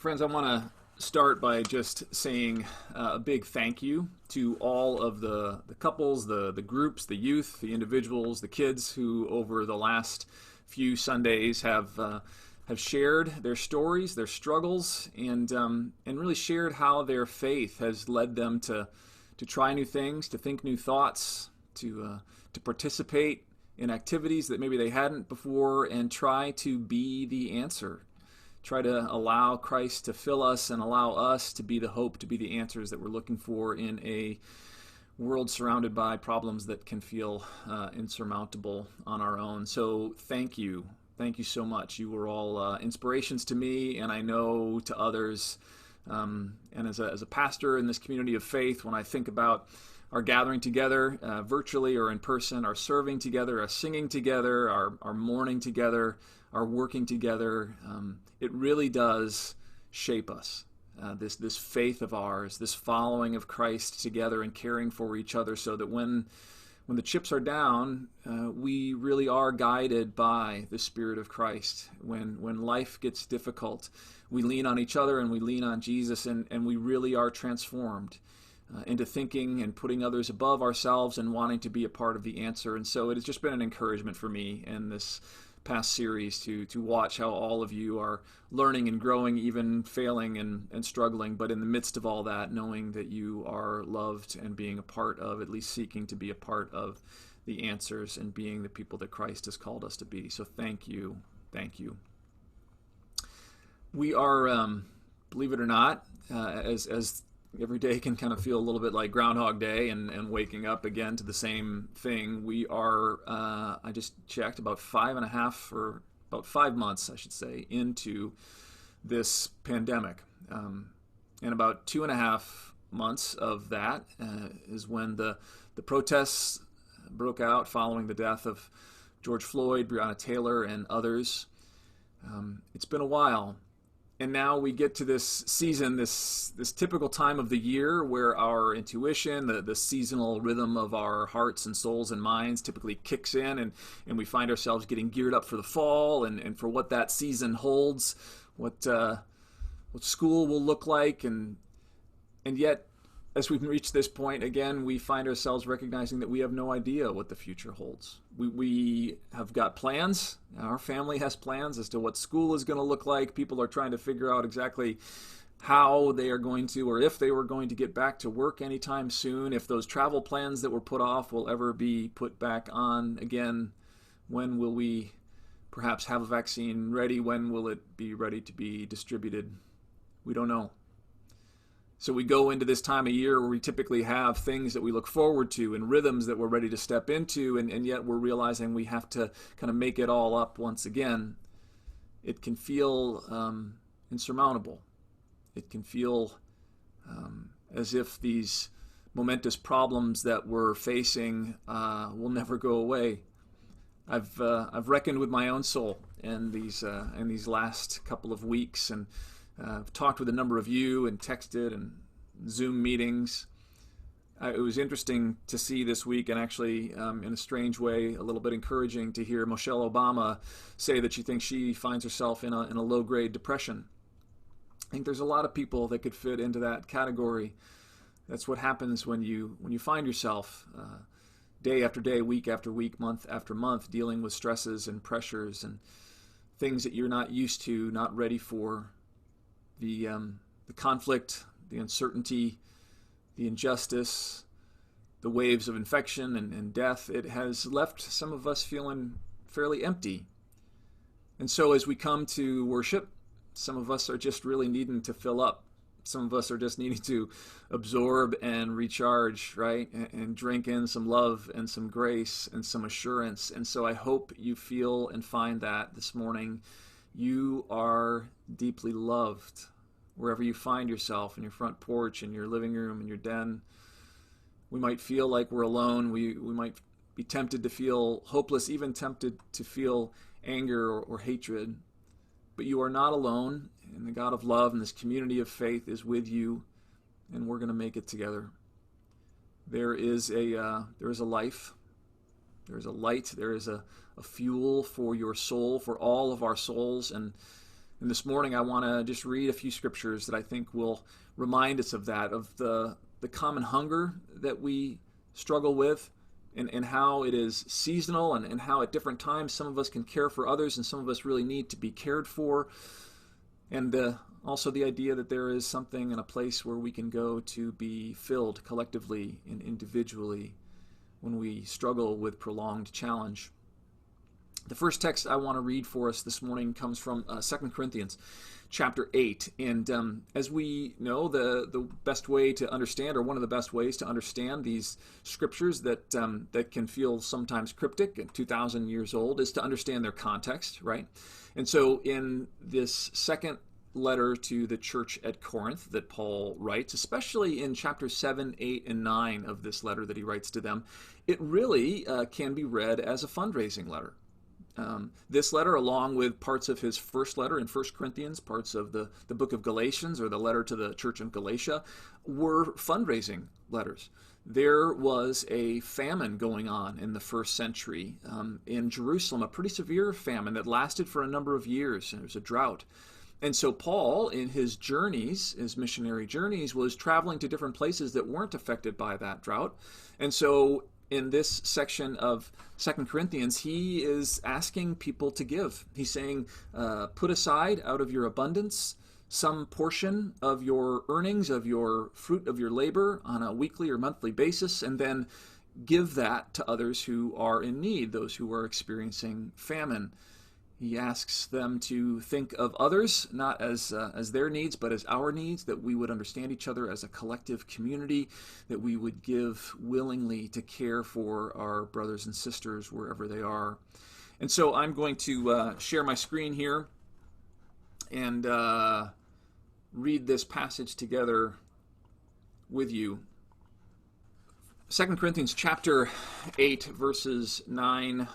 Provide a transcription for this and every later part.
Friends, I want to start by just saying a big thank you to all of the couples, the groups, the youth, the individuals, the kids who over the last few Sundays have shared their stories, their struggles, and really shared how their faith has led them to try new things, to think new thoughts, to participate in activities that maybe they hadn't before, and try to be the answer. Try to allow Christ to fill us and allow us to be the hope, to be the answers that we're looking for in a world surrounded by problems that can feel insurmountable on our own. So thank you. Thank you so much. You were all inspirations to me, and I know to others. And as a pastor in this community of faith, when I think about our gathering together, virtually or in person, our serving together, our singing together, our mourning together, our working together, it really does shape us. This faith of ours, this following of Christ together and caring for each other, so that when the chips are down, we really are guided by the Spirit of Christ. When life gets difficult, we lean on each other and we lean on Jesus, and we really are transformed into thinking and putting others above ourselves and wanting to be a part of the answer. And so it has just been an encouragement for me in this past series to watch how all of you are learning and growing, even failing and struggling, but in the midst of all that, knowing that you are loved and being a part of, at least seeking to be a part of the answers and being the people that Christ has called us to be. So thank you. Thank you. We are, believe it or not, as every day can kind of feel a little bit like Groundhog Day and waking up again to the same thing. We are, I just checked, about 5 months, I should say, into this pandemic. And about 2.5 months of that is when the protests broke out following the death of George Floyd, Breonna Taylor, and others. It's been a while. And now we get to this season, this typical time of the year where our intuition, the seasonal rhythm of our hearts and souls and minds typically kicks in, and we find ourselves getting geared up for the fall and for what that season holds, what school will look like, and yet, as we've reached this point, again, we find ourselves recognizing that we have no idea what the future holds. We have got plans. Our family has plans as to what school is going to look like. People are trying to figure out exactly how they are going to, or if they were going to get back to work anytime soon, if those travel plans that were put off will ever be put back on again. When will we perhaps have a vaccine ready? When will it be ready to be distributed? We don't know. So we go into this time of year where we typically have things that we look forward to and rhythms that we're ready to step into, and yet we're realizing we have to kind of make it all up once again. It can feel insurmountable. It can feel as if these momentous problems that we're facing will never go away. I've reckoned with my own soul in these last couple of weeks, and I've talked with a number of you and texted and Zoom meetings. It was interesting to see this week, and actually, in a strange way, a little bit encouraging to hear Michelle Obama say that she thinks she finds herself in a low-grade depression. I think there's a lot of people that could fit into that category. That's what happens when you find yourself day after day, week after week, month after month, dealing with stresses and pressures and things that you're not used to, not ready for. The conflict, the uncertainty, the injustice, the waves of infection and death, it has left some of us feeling fairly empty. And so as we come to worship, some of us are just really needing to fill up. Some of us are just needing to absorb and recharge, right? And drink in some love and some grace and some assurance. And so I hope you feel and find that this morning. You are deeply loved wherever you find yourself, in your front porch, in your living room, in your den. We might feel like we're alone. We might be tempted to feel hopeless, even tempted to feel anger or hatred. But you are not alone, and the God of love and this community of faith is with you, and we're going to make it together. There is a life. There is a light. There is a fuel for your soul, for all of our souls, and And this morning I want to just read a few scriptures that I think will remind us of that, of the common hunger that we struggle with, and how it is seasonal, and how at different times some of us can care for others and some of us really need to be cared for. And also the idea that there is something and a place where we can go to be filled collectively and individually when we struggle with prolonged challenge. The first text I want to read for us this morning comes from 2 Corinthians chapter 8. And as we know, the best way to understand, or one of the best ways to understand these scriptures that can feel sometimes cryptic and 2,000 years old, is to understand their context, right? And so in this second letter to the church at Corinth that Paul writes, especially in chapters 7, 8, and 9 of this letter that he writes to them, it really can be read as a fundraising letter. This letter, along with parts of his first letter in 1 Corinthians, parts of the book of Galatians, or the letter to the church in Galatia, were fundraising letters. There was a famine going on in the first century in Jerusalem, a pretty severe famine that lasted for a number of years, and it was a drought. And so Paul, in his journeys, his missionary journeys, was traveling to different places that weren't affected by that drought. And so in this section of 2 Corinthians, he is asking people to give. He's saying, put aside out of your abundance some portion of your earnings, of your fruit of your labor on a weekly or monthly basis, and then give that to others who are in need, those who are experiencing famine. He asks them to think of others, not as their needs, but as our needs, that we would understand each other as a collective community, that we would give willingly to care for our brothers and sisters wherever they are. And so I'm going to share my screen here and read this passage together with you. 2 Corinthians chapter 8, verses 9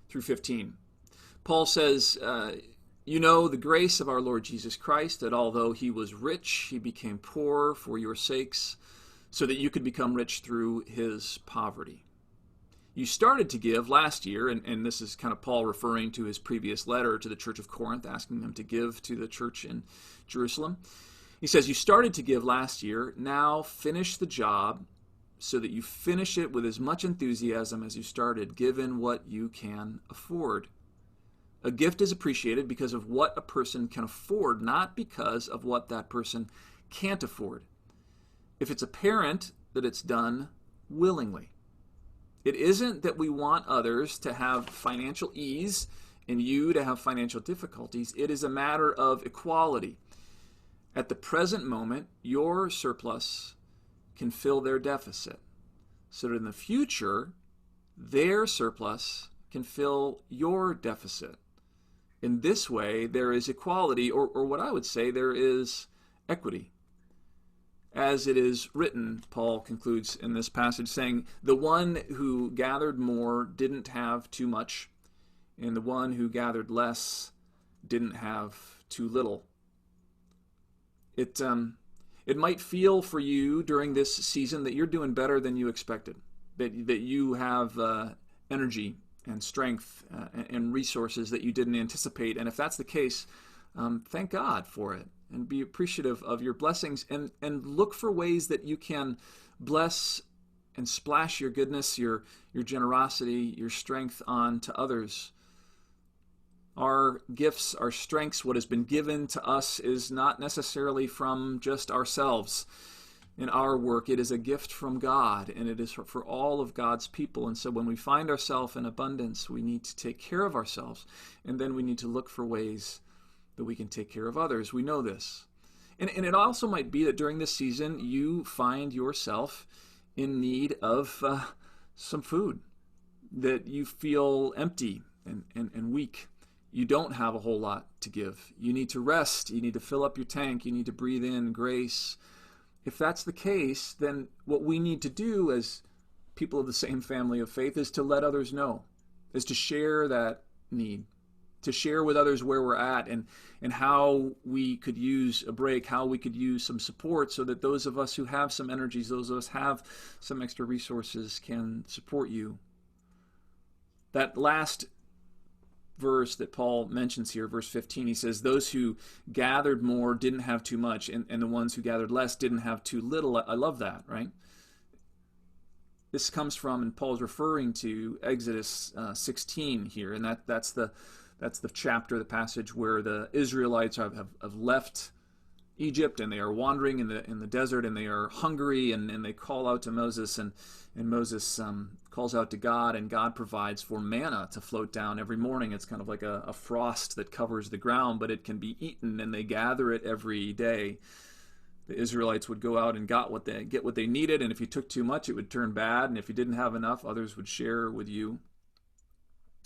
through 15. Paul says, you know the grace of our Lord Jesus Christ, that although he was rich, he became poor for your sakes, so that you could become rich through his poverty. You started to give last year, and this is kind of Paul referring to his previous letter to the church of Corinth, asking them to give to the church in Jerusalem. He says, you started to give last year, now finish the job so that you finish it with as much enthusiasm as you started, given what you can afford. A gift is appreciated because of what a person can afford, not because of what that person can't afford. If it's apparent that it's done willingly. It isn't that we want others to have financial ease and you to have financial difficulties. It is a matter of equality. At the present moment, your surplus can fill their deficit, so that in the future, their surplus can fill your deficit. In this way, there is equality, or what I would say, there is equity. As it is written, Paul concludes in this passage, saying, the one who gathered more didn't have too much, and the one who gathered less didn't have too little. It might feel for you during this season that you're doing better than you expected, that you have energy and strength and resources that you didn't anticipate. And if that's the case, thank God for it and be appreciative of your blessings, and look for ways that you can bless and splash your goodness, your generosity, your strength on to others. Our gifts, our strengths, what has been given to us is not necessarily from just ourselves. In our work, it is a gift from God, and it is for all of God's people. And so when we find ourselves in abundance, we need to take care of ourselves, and then we need to look for ways that we can take care of others. We know this. And it also might be that during this season, you find yourself in need of some food, that you feel empty and weak. You don't have a whole lot to give. You need to rest. You need to fill up your tank. You need to breathe in grace. If that's the case, then what we need to do as people of the same family of faith is to let others know, is to share that need, to share with others where we're at and how we could use a break, how we could use some support so that those of us who have some energies, those of us who have some extra resources can support you. That last verse that Paul mentions here, verse 15. He says, those who gathered more didn't have too much, and the ones who gathered less didn't have too little. I love that, right? This comes from, and Paul's referring to Exodus 16 here, and that's the chapter, the passage where the Israelites have left Egypt, and they are wandering in the desert, and they are hungry, and they call out to Moses, and Moses calls out to God, and God provides for manna to float down every morning. It's kind of like a frost that covers the ground, but it can be eaten, and they gather it every day. The Israelites would go out and get what they needed, and if you took too much, it would turn bad, and if you didn't have enough, others would share with you.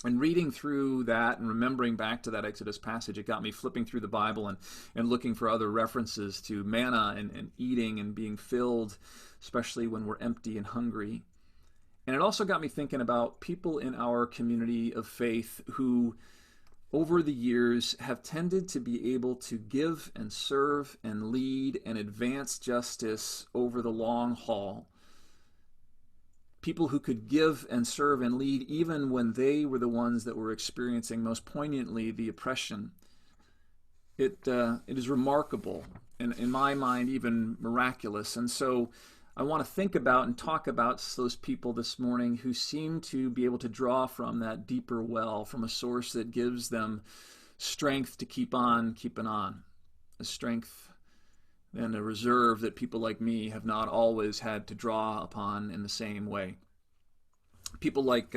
And reading through that and remembering back to that Exodus passage, it got me flipping through the Bible and looking for other references to manna and eating and being filled, especially when we're empty and hungry. And it also got me thinking about people in our community of faith who, over the years, have tended to be able to give and serve and lead and advance justice over the long haul. People who could give and serve and lead even when they were the ones that were experiencing most poignantly the oppression. It is remarkable, and in my mind even miraculous. And so I want to think about and talk about those people this morning who seem to be able to draw from that deeper well, from a source that gives them strength to keep on keeping on, a strength and a reserve that people like me have not always had to draw upon in the same way. People like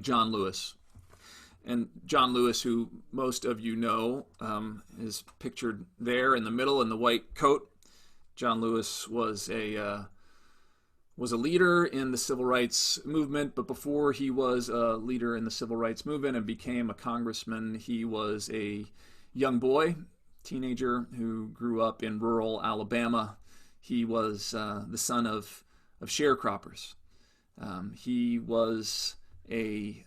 John Lewis. And John Lewis, who most of you know, is pictured there in the middle in the white coat. John Lewis was a leader in the civil rights movement, but before he was a leader in the civil rights movement and became a congressman, he was a young boy, teenager who grew up in rural Alabama. He was the son of sharecroppers. He was an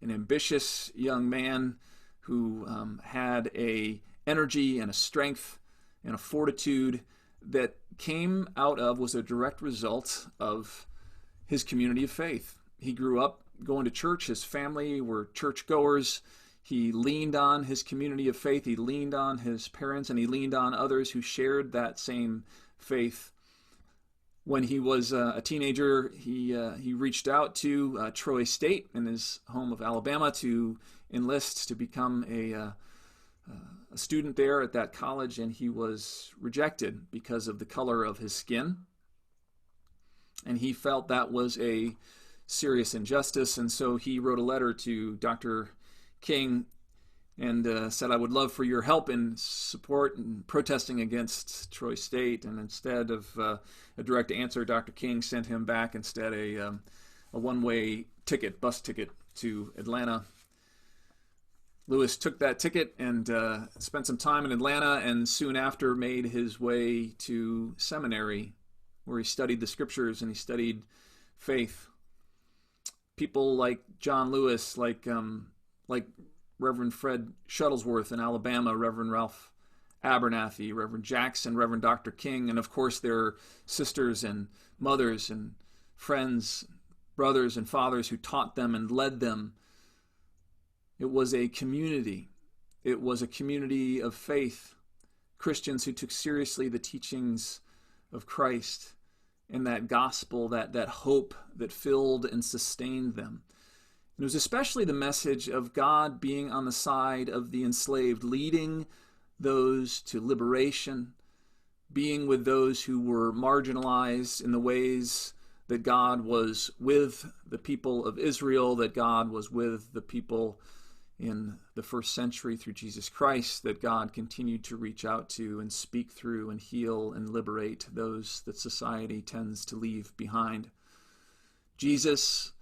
ambitious young man who had a energy and a strength and a fortitude that was a direct result of his community of faith. He grew up going to church. His family were churchgoers. He leaned on his community of faith. He leaned on his parents, and he leaned on others who shared that same faith. When he was a teenager, he reached out to Troy State in his home of Alabama to enlist to become a student there at that college, and he was rejected because of the color of his skin. And he felt that was a serious injustice, and so he wrote a letter to Dr. King and said, I would love for your help in support and protesting against Troy State. And instead of a direct answer, Dr. King sent him back instead a one-way ticket, bus ticket to Atlanta. Lewis took that ticket and spent some time in Atlanta, and soon after made his way to seminary, where he studied the scriptures and he studied faith. People like John Lewis, like Reverend Fred Shuttlesworth in Alabama, Reverend Ralph Abernathy, Reverend Jackson, Reverend Dr. King, and of course their sisters and mothers and friends, brothers and fathers who taught them and led them. It was a community. It was a community of faith, Christians who took seriously the teachings of Christ and that gospel, that hope that filled and sustained them. And it was especially the message of God being on the side of the enslaved, leading those to liberation, being with those who were marginalized in the ways that God was with the people of Israel, that God was with the people in the first century through Jesus Christ, that God continued to reach out to and speak through and heal and liberate those that society tends to leave behind. Jesus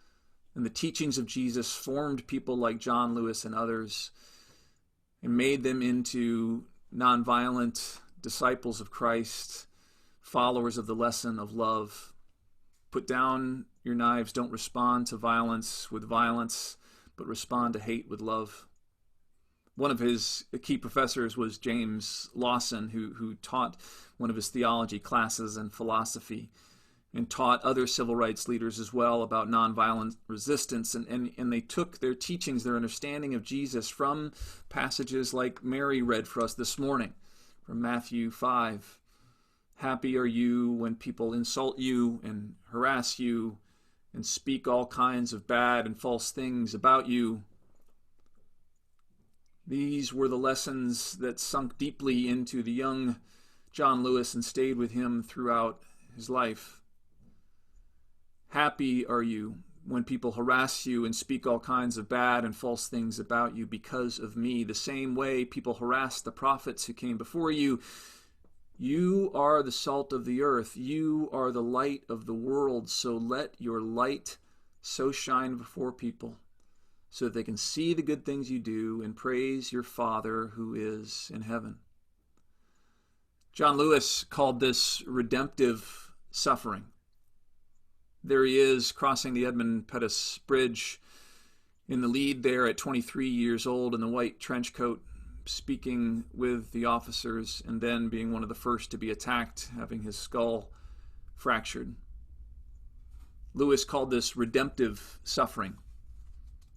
and the teachings of Jesus formed people like John Lewis and others and made them into nonviolent disciples of Christ, followers of the lesson of love. Put down your knives, don't respond to violence with violence, but respond to hate with love. One of his key professors was James Lawson, who taught one of his theology classes and philosophy. and taught other civil rights leaders as well about nonviolent resistance. And they took their teachings, their understanding of Jesus from passages like Mary read for us this morning from Matthew 5. Happy are you when people insult you and harass you and speak all kinds of bad and false things about you. These were the lessons that sunk deeply into the young John Lewis and stayed with him throughout his life. Happy are you when people harass you and speak all kinds of bad and false things about you because of me. The same way people harassed the prophets who came before you. You are the salt of the earth. You are the light of the world. So let your light so shine before people so that they can see the good things you do and praise your Father who is in heaven. John Lewis called this redemptive suffering. There he is crossing the Edmund Pettus Bridge in the lead there at 23 years old in the white trench coat, speaking with the officers and then being one of the first to be attacked, having his skull fractured. Lewis called this redemptive suffering.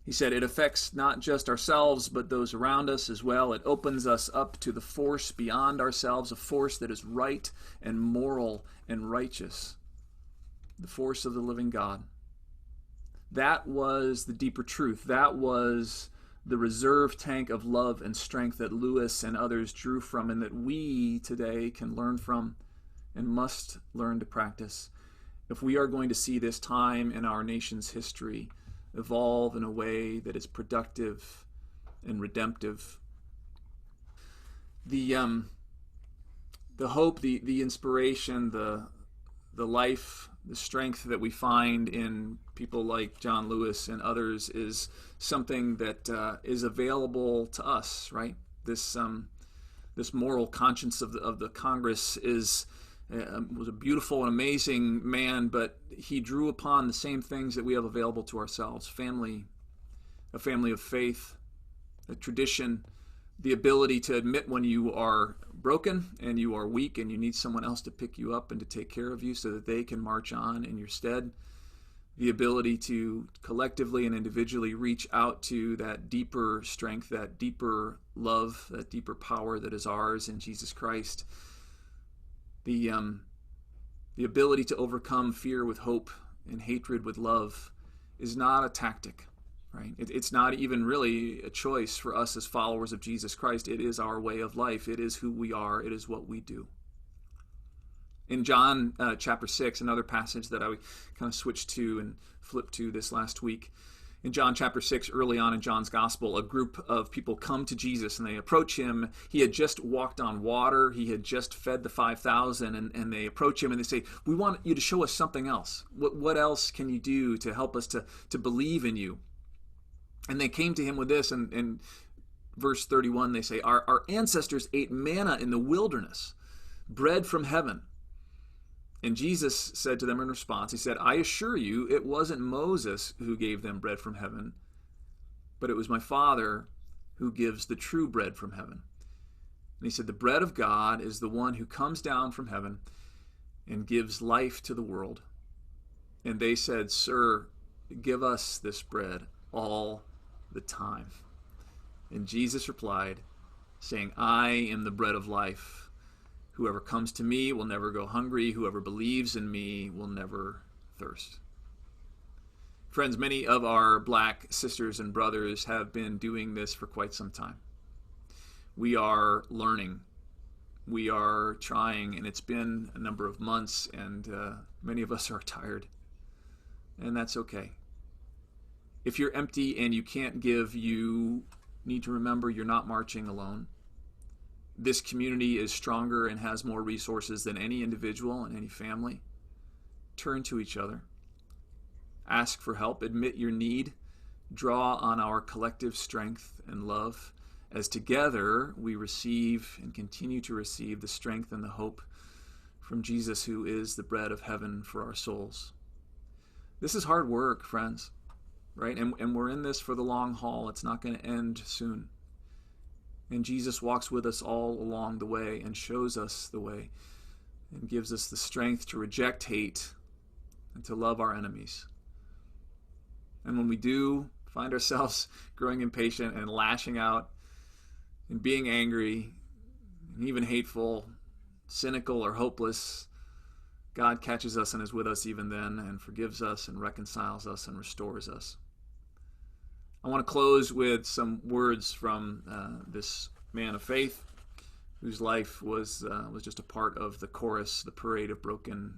He said it affects not just ourselves but those around us as well. It opens us up to the force beyond ourselves, a force that is right and moral and righteous. The force of the living God. That was the deeper truth. That was the reserve tank of love and strength that Lewis and others drew from and that we today can learn from and must learn to practice if we are going to see this time in our nation's history evolve in a way that is productive and redemptive. The hope, the inspiration, the life, the strength that we find in people like John Lewis and others is something that is available to us, right? This moral conscience of the Congress was a beautiful and amazing man, but he drew upon the same things that we have available to ourselves: family, a family of faith, a tradition, the ability to admit when you are broken and you are weak and you need someone else to pick you up and to take care of you so that they can march on in your stead. The ability to collectively and individually reach out to that deeper strength, that deeper love, that deeper power that is ours in Jesus Christ. The ability to overcome fear with hope and hatred with love is not a tactic. Right? It's not even really a choice for us as followers of Jesus Christ. It is our way of life. It is who we are. It is what we do. In John chapter 6, another passage that I kind of switched to and flipped to this last week. In John chapter 6, early on in John's gospel, a group of people come to Jesus and they approach him. He had just walked on water. He had just fed the 5,000 and they approach him and they say, we want you to show us something else. What else can you do to help us to believe in you? And they came to him with this, and in verse 31 they say, Our ancestors ate manna in the wilderness, bread from heaven. And Jesus said to them in response, he said, I assure you, it wasn't Moses who gave them bread from heaven, but it was my Father who gives the true bread from heaven. And he said, the bread of God is the one who comes down from heaven and gives life to the world. And they said, Sir, give us this bread all the time. And Jesus replied, saying, I am the bread of life. Whoever comes to me will never go hungry. Whoever believes in me will never thirst. Friends, many of our black sisters and brothers have been doing this for quite some time. We are learning. We are trying, and it's been a number of months, and many of us are tired. And that's okay. If you're empty and you can't give, you need to remember you're not marching alone. This community is stronger and has more resources than any individual and any family. Turn to each other. Ask for help. Admit your need. Draw on our collective strength and love as together we receive and continue to receive the strength and the hope from Jesus, who is the bread of heaven for our souls. This is hard work, friends, right? And we're in this for the long haul. It's not going to end soon. And Jesus walks with us all along the way and shows us the way and gives us the strength to reject hate and to love our enemies. And when we do find ourselves growing impatient and lashing out and being angry and even hateful, cynical, or hopeless, God catches us and is with us even then and forgives us and reconciles us and restores us. I want to close with some words from this man of faith whose life was just a part of the chorus, the parade of broken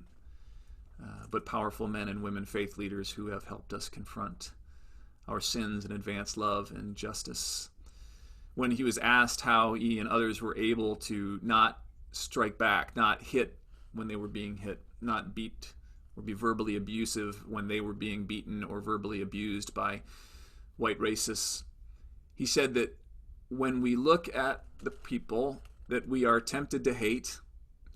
but powerful men and women faith leaders who have helped us confront our sins and advance love and justice. When he was asked how he and others were able to not strike back, not hit when they were being hit, not beat or be verbally abusive when they were being beaten or verbally abused by white racists, he said that when we look at the people that we are tempted to hate,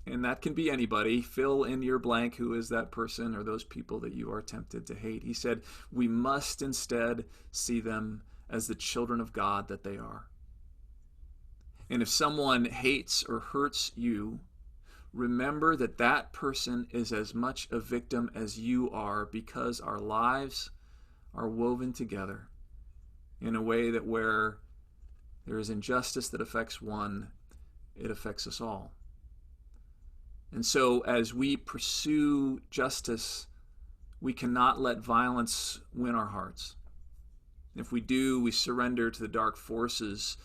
and that can be anybody, fill in your blank, who is that person or those people that you are tempted to hate. He said, we must instead see them as the children of God that they are. And if someone hates or hurts you, remember that that person is as much a victim as you are, because our lives are woven together in a way that where there is injustice that affects one, it affects us all. And so as we pursue justice, we cannot let violence win our hearts. If we do, we surrender to the dark forces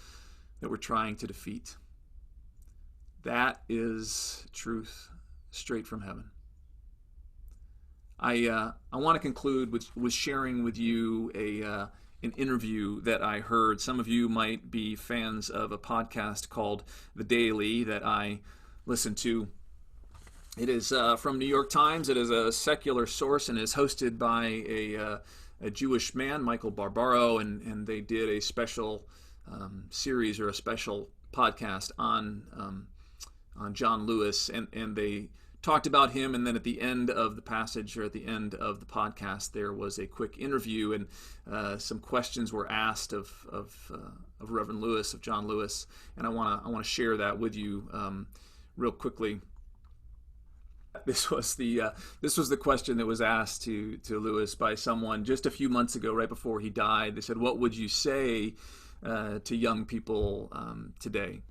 that we're trying to defeat. That is truth straight from heaven. I want to conclude with sharing with you an interview that I heard. Some of you might be fans of a podcast called The Daily that I listen to. It is from New York Times. It is a secular source and is hosted by a Jewish man, Michael Barbaro, and they did a special series or a special podcast on John Lewis, and they talked about him, and then at the end of the passage or at the end of the podcast there was a quick interview, and some questions were asked of Reverend Lewis, of John Lewis, and I want to share that with you real quickly. This was the question that was asked to Lewis by someone just a few months ago, right before he died. They said, "What would you say to young people today?"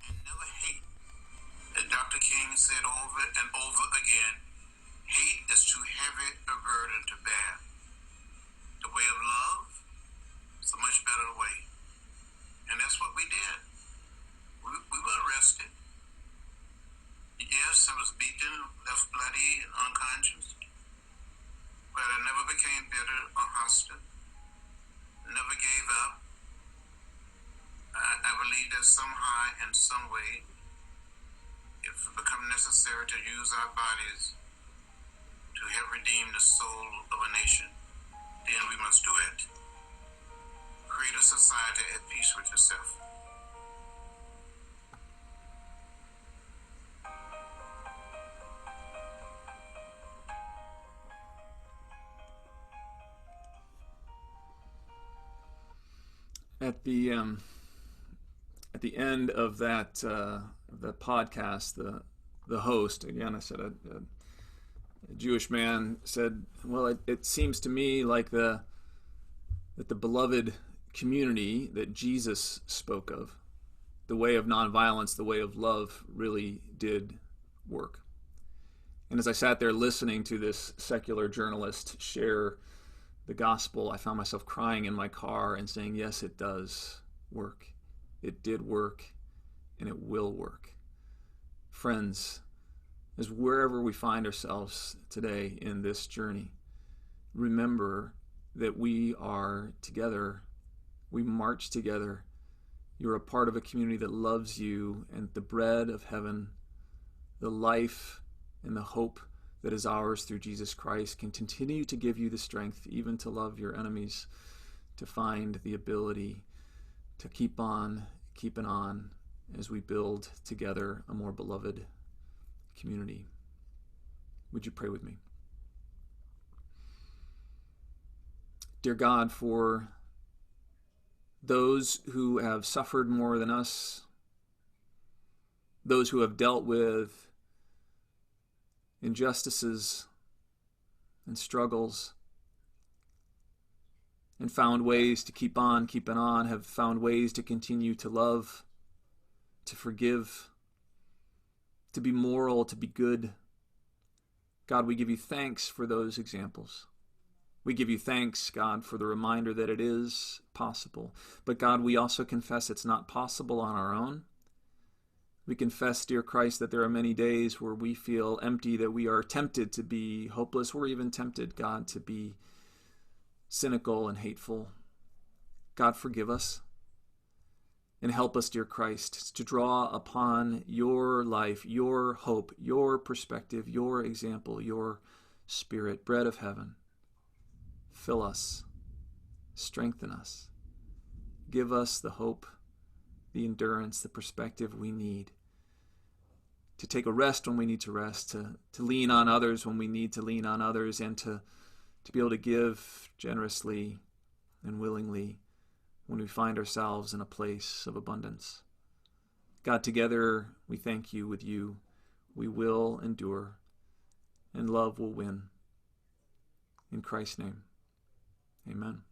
And never hate. As Dr. King said over and over again, hate is too heavy a burden to bear. The way of love is a much better way. And that's what we did. We were arrested. Yes, I was beaten, left bloody and unconscious. But I never became bitter or hostile. Never gave up. I believe that somehow, in some way, if it becomes necessary to use our bodies to help redeem the soul of a nation, then we must do it. Create a society at peace with yourself. At the end of that podcast, the host, again, I said a Jewish man said, "Well, it seems to me like that the beloved community that Jesus spoke of, the way of nonviolence, the way of love, really did work." And as I sat there listening to this secular journalist share the gospel, I found myself crying in my car and saying, yes, it does work. It did work, and it will work. Friends, as wherever we find ourselves today in this journey, remember that we are together. We march together. You're a part of a community that loves you, and the bread of heaven, the life and the hope that is ours through Jesus Christ can continue to give you the strength even to love your enemies, to find the ability to keep on keeping on as we build together a more beloved community. Would you pray with me? Dear God, for those who have suffered more than us, those who have dealt with injustices and struggles, and found ways to keep on keeping on, have found ways to continue to love, to forgive, to be moral, to be good. God, we give you thanks for those examples. We give you thanks, God, for the reminder that it is possible. But God, we also confess it's not possible on our own. We confess, dear Christ, that there are many days where we feel empty, that we are tempted to be hopeless. We're even tempted, God, to be cynical and hateful. God, forgive us and help us, dear Christ, to draw upon your life, your hope, your perspective, your example, your Spirit, bread of heaven. Fill us, strengthen us, give us the hope, the endurance, the perspective we need to take a rest when we need to rest, to lean on others when we need to lean on others, and to be able to give generously and willingly when we find ourselves in a place of abundance. God, together we thank you. With you we will endure, and love will win. In Christ's name, amen.